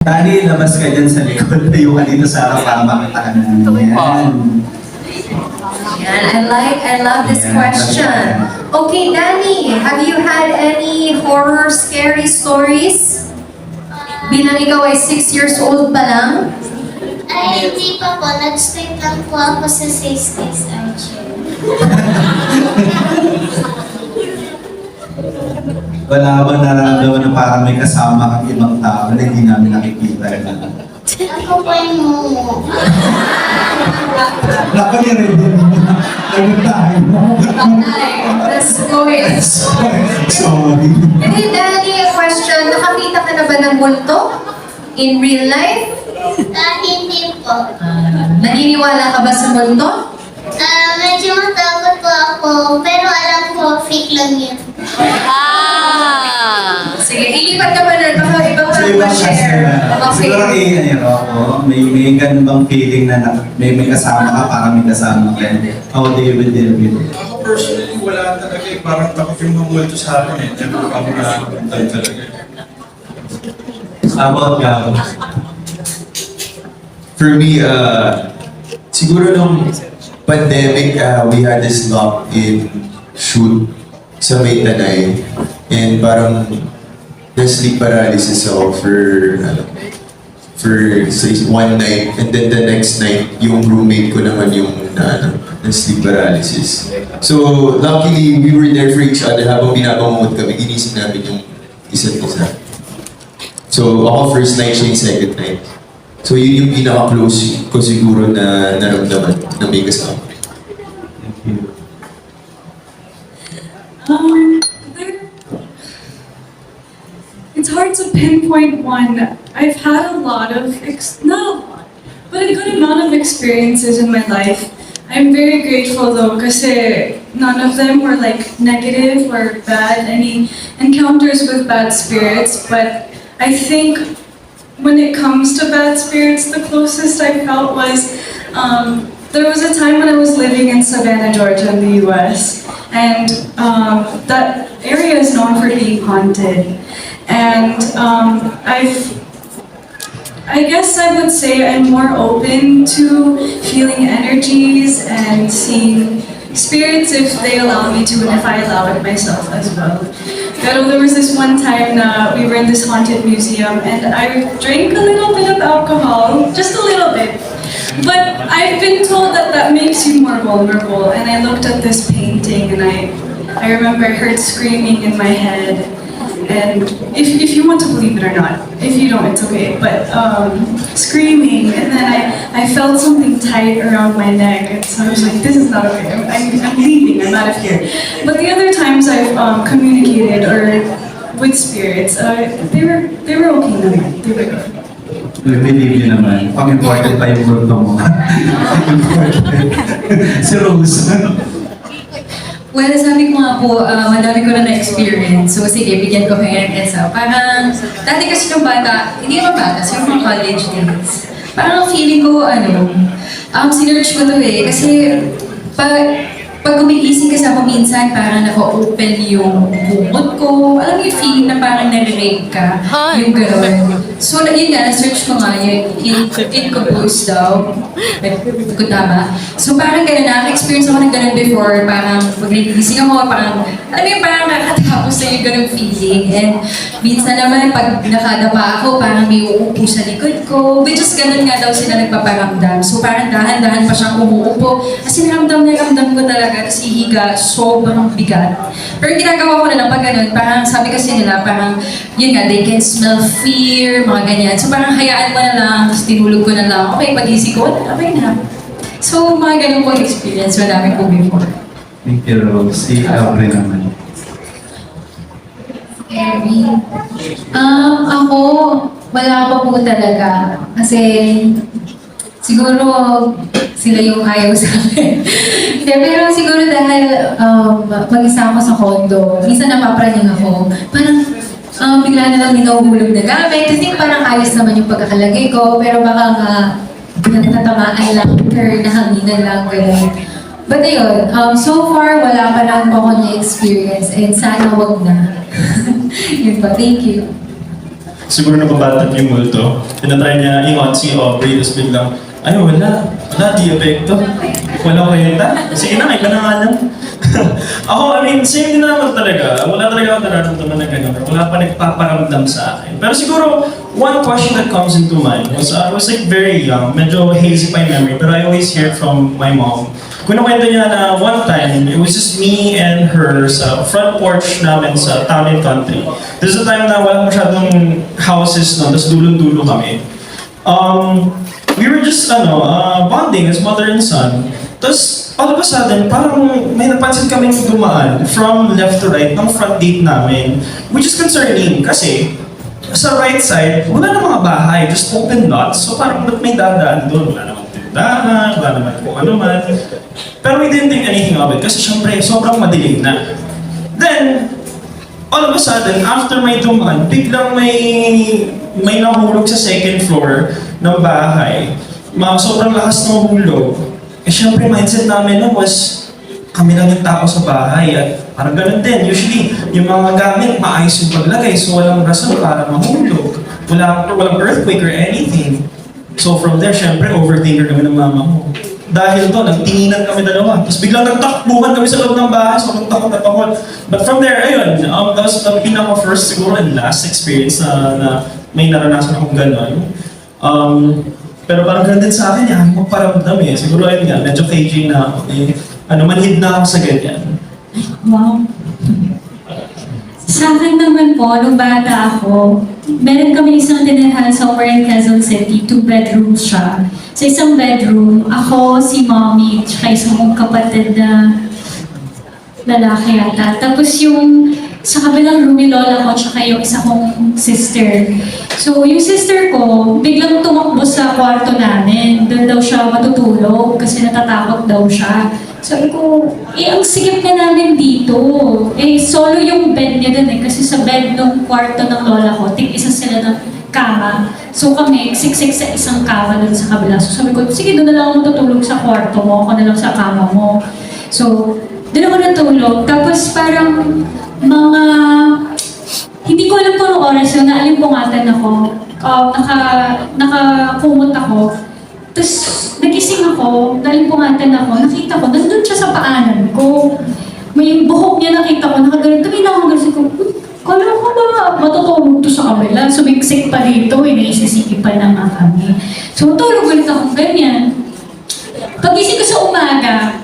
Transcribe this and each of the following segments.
Dani, labas ka dyan sa likod. Tayo ka dito sa harap para makita ka namin. Yan. Yeah, I love this question. Okay, Danny, have you had any horror, scary stories? Bilang ikaw ay 6 years old pa lang? Ay, hindi pa po. Nag-stay lang po ako sa Safe Space Archer. Wala ba nararamdaman na parang may kasama kang ibang tao na hindi namin nakikita? Ako po yung mumu. Naku niya rin din. Nagutahin mo. Let's go it. Sorry. Hindi, Danny, a question. Nakakita ka na ba ng multo? In real life? Hindi po. Naniniwala ka ba sa multo? Medyo matakot po ako, pero alam ko, fake lang yun. Sige, ilipat ka ba na? Baka ibang Sa parang ibang ma-share. customer. Okay. Siguro may ganun bang feeling na may kasama ka, parang may kasama ka. How do you deal with it? Ako personally, wala talaga eh. Parang takot yung mamulto sa akin eh. Never ako nakapuntan talaga. How about Gabo? For me, siguro nung pandemic, we had this lock-in shoot sa May Tanay. And parang sleep paralysis ako for say, one night. And then the next night, yung roommate ko naman yung sleep paralysis. So, luckily, we were there for each other habang binabangungot kami. Ginising namin yung isa't isa. So, ako first night, siya yung second night. So, yun yung pinaka-close ko siguro na naramdaman na may kasama. It's hard to pinpoint one. I've had a lot of, not a lot, but a good amount of experiences in my life. I'm very grateful though, because none of them were like negative or bad, any encounters with bad spirits, but I think when it comes to bad spirits, the closest I felt was, there was a time when I was living in Savannah, Georgia in the US, and that area is known for being haunted. And I guess I would say I'm more open to feeling energies and seeing spirits if they allow me to and if I allow it myself as well. Pero there was this one time that we were in this haunted museum and I drank a little bit of alcohol, just a little bit. But I've been told that that makes you more vulnerable, and I looked at this painting and I remember I heard screaming in my head. And if you want to believe it or not, if you don't, it's okay. But screaming, and then I felt something tight around my neck, and so I was like, this is not okay. I'm leaving. I'm out of here. But the other times I've communicated or with spirits, they were okay naman. They were good. We believe you naman. Pang-important pa yung grupo mo. Si Rose. Well, sabi ko nga po, madami ko na na-experience. So sige, bigyan ko kayo ng isa. Parang, dati kasi nung bata, hindi naman bata, so yung mga college days. Parang feeling ko, sinerch ko to eh. Kasi, pag gumigising kasi ako minsan, parang naka-open yung bungot ko. Alam mo yung feeling na parang nare-rape ka. Yung gano'n. So, yun nga, na-search ko nga yung incompose daw. Kung tama. So, parang gano'n, nakaka-experience ako ng gano'n before. Parang pag nagigising ako, parang, alam mo yung parang nakatapos na yung gano'ng feeling. And minsan naman, pag nakadapa ako, parang may uupo sa likod ko. Which is gano'n nga daw sila nagpaparamdam. So, parang dahan-dahan pa siyang umuupo. Kasi naramdam ko talaga kasi higa, sobrang bigat. Pero ginagawa ko na lang pag ganun, parang sabi kasi nila, parang, yun nga, they can smell fear, mga ganyan. So parang hayaan mo na lang, tapos tinulog ko na lang, okay, pag-isip ko, okay na. So mga ganun po experience, madami ko before. Thank you, Rose. Si Aubrey naman. Scary. Ako, wala pa po talaga. Kasi, siguro, sila yung ayaw sa akin. Pero siguro dahil mag-isa ako sa condo, minsan napapraning ako, parang bigla na lang ninuhulog na gamit. I think parang ayos naman yung pagkakalagay ko, pero baka nga natamaan lang or nahanginan lang, gano'n. But ayun, so far wala pa lang ako na-experience and sana wag na. Yun pa, thank you. siguro nababatag yung multo. Tinatry niya ingot si Aubrey, tapos biglang, ay wala, di epekto. Wala kwenta. Sige na, iba na nga lang. Ako, I mean, same din naman talaga. Wala talaga ako nararamdaman na gano'n. Wala pa nagpaparamdam sa akin. Pero siguro, one question that comes into mind was, I was like very young, medyo hazy pa yung memory, but I always hear from my mom. Kwento niya na one time, it was just me and her sa front porch namin sa town and country. There's a time na wala masyadong houses, no? Tapos dulong-dulo kami. We were just bonding as mother and son. Tapos all of a sudden, parang may napansin kaming dumaan from left to right ng front gate namin. Which is concerning kasi sa right side, wala na mga bahay, just open lots. So parang ba't may dadaan doon? Wala namang tindahan, wala naman kung ano man. Pero we didn't think anything of it kasi syempre sobrang madilim na. Then, all of a sudden, after may dumaan, biglang may nahulog sa second floor ng bahay. Sobrang lakas ng hulog. Eh syempre, mindset namin nun was, kami lang yung tao sa bahay. At parang ganun din. Usually, yung mga gamit, maayos yung paglagay. So walang rason para mahulog. Walang earthquake or anything. So from there, syempre, overthinker kami ng mama mo. Dahil doon, nagtinginan kami dalawa. Tapos biglang nagtakbuhan kami sa loob ng bahay. So takot na takot. But from there, ayun, that was the pinaka-first siguro and last experience na may naranasan akong gano'n. Pero parang ganun din sa akin, ayaw magparamdam eh. Siguro ayun nga, medyo KJ na ako. Manhid na ako sa ganyan. Wow. Sa akin naman po, nung bata ako, meron kami isang tinirahan somewhere in Quezon City, 2 bedrooms siya. Sa isang bedroom, ako, si mommy, tsaka isang kong kapatid na lalaki yata. Tapos yung sa kabilang room, yung lola ko, tsaka yung isa kong sister. So, yung sister ko, biglang tumakbo sa kwarto namin. Doon daw siya matutulog kasi natatakot daw siya. Sabi ko, ang sigip na namin dito. Solo yung bed niya doon kasi sa bed ng kwarto ng lola ko, tig-isa sila ng kama. So kami, siksik sa isang kama doon sa kabila. So sabi ko, sige, doon na lang ako matutulog sa kwarto mo, ako na lang sa kama mo. So, doon ako natulog. Tapos parang hindi ko alam kung anong oras yun, naalimpungatan ako. Nakakumot ako. Tapos, nagising ako, naalimpungatan ako, nakita ko, nandun siya sa paanan ko. May buhok niya nakita ko, nakagalit. Tumina ako, galit ko, kala ko ba matutulog to sa kabila? Sumiksik pa dito, naisisikipan na nga kami. So, tulog ulit ako ganyan. Pagising ko sa umaga,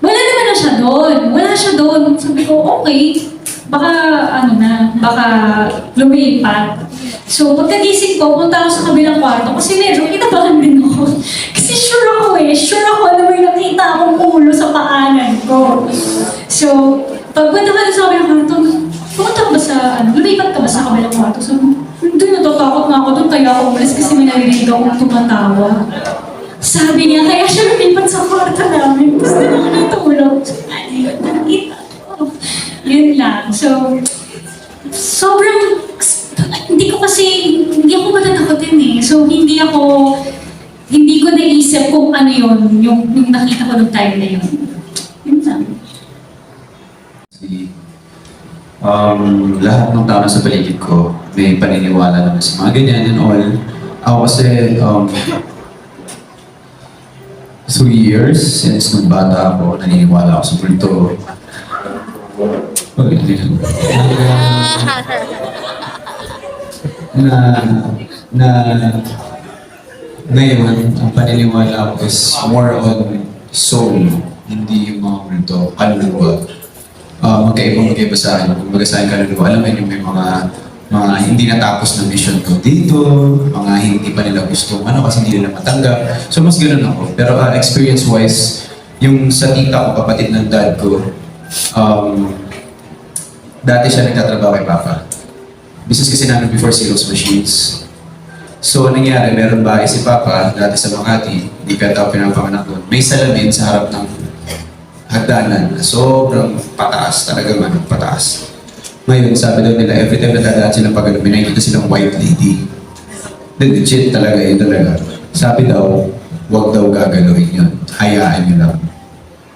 wala naman na siya doon. Wala siya doon. Sabi ko, okay. Baka lumipat. So, pagkagising ko, punta ako sa kabilang kwarto kasi medyo kinabahan din ako. Kasi sure ako na may nakita akong ulo sa paanan ko. So, pagpunta ka sa kabilang kwarto, lumipat ka ba sa kabilang kwarto? So, hindi, natatakot na ako doon, kaya ako umalis kasi may narinig akong tumatawa. Sabi niya, kaya siya lumipat sa kwarto namin. Tapos na ako natulog. Yun lang. So, sobrang, hindi ako matatakotin eh. So, hindi ko naisip kung ano yun, yung nakita ko nung time na yun. Yun lang. Lahat ng tao sa paligid ko may paniniwala naman sa mga ganyan and all. Ako kasi 3 years since nung bata ako, naniniwala ako sa multo. Ngayon, ang paniniwala ko is more on soul, hindi yung mga multo, kaluluwa. Magkaiba sa akin. Kumbaga sa akin kaluluwa, alam mo yung may mga hindi natapos na mission ko dito, mga hindi pa nila gusto kasi hindi nila matanggap. So mas ganoon ako. Pero experience-wise, yung sa tita ko, kapatid ng dad ko, dati siya nagtatrabaho kay Papa. Business kasi namin before Xerox machines. So nangyari, meron bahay si Papa, dati sa Makati, hindi pa tao pinapanganak doon. May salamin sa harap ng hagdanan na sobrang pataas, talagang pataas. Ngayon, sabi daw nila, every time natadaan silang pag-ano, may nakikita silang white lady. Legit talaga yun talaga. Sabi daw, huwag daw gagalawin yun. Hayaan nyo lang.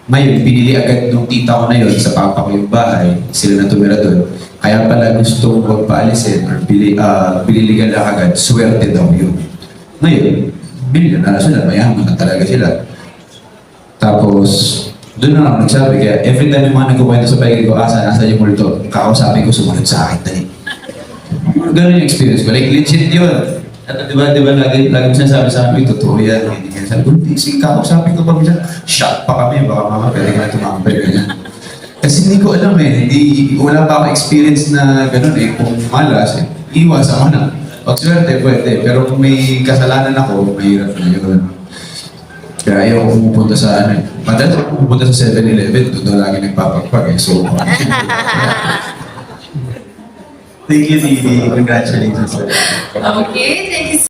Ngayon, pinili agad nung tita ko na yun, sa papa ko yung bahay, sila na tumira doon. Kaya pala gusto kong magpaalisin or pililigan lang agad, swerte daw yun. Ngayon, bilyon na sila, mayaman na talaga sila. Tapos, doon na ako nagsabi, kaya every time yung mga nagkukwento sa paligid ko, nasa yung multo, kakausapin ko, sumunod sa akin, dali. Ganun yung experience ko, like legit yun. At di ba lagi sinasabi sa amin, totoo yan, hindi yan. Sabi ko, hindi, sige, kakausapin ko pa minsan, shock pa kami, baka mama, pwede ka na tumambay, ganyan. Kasi hindi ko alam wala pa ako experience na gano'n kung malas, iwas ako na. Pag swerte, pwede. Pero kung may kasalanan ako, mahirap na yun. Kaya ayaw ko pumupunta sa madalas ako pumupunta sa 7-Eleven, doon lagi nagpapagpag So, Thank you, Didi. Congratulations. Okay, thank you